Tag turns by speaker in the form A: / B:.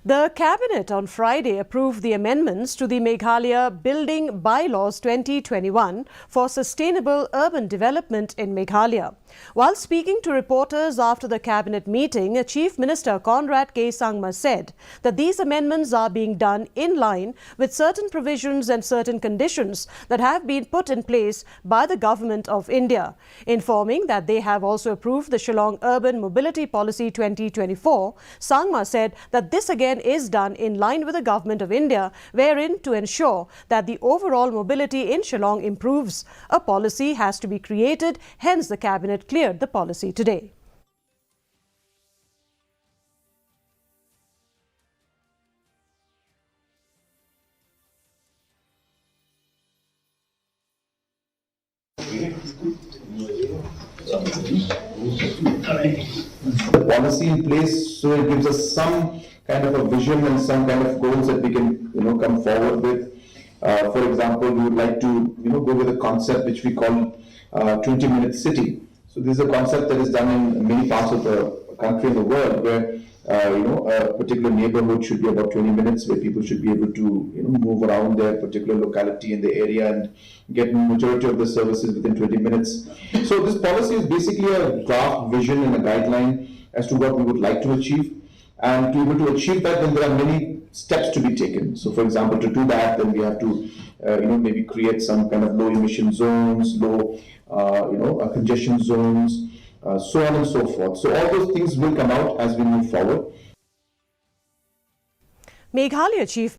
A: The Cabinet on Friday approved the amendments to the Meghalaya Building Bylaws 2021 for sustainable urban development in Meghalaya. While speaking to reporters after the Cabinet meeting, Chief Minister Conrad K. Sangma said that these amendments are being done in line with certain provisions and certain conditions that have been put in place by the Government of India. Informing that they have also approved the Shillong Urban Mobility Policy 2024, Sangma said that this again is done in line with the Government of India, wherein to ensure that the overall mobility in Shillong improves, a policy has to be created. Hence, the Cabinet cleared the policy today.
B: The policy in place, so it gives us some kind of a vision and some kind of goals that we can, come forward with. For example, we would like to, go with a concept which we call 20-minute city. So this is a concept that is done in many parts of the country and the world, where a particular neighborhood should be about 20 minutes, where people should be able to move around their particular locality in the area and get majority of the services within 20 minutes. So this policy is basically a draft vision and a guideline as to what we would like to achieve. And to be able to achieve that, then there are many steps to be taken. So for example, to do that, then we have to maybe create some kind of low emission zones, low congestion zones, so on and so forth. So all those things will come out as we move forward.
A: Meghalaya Chief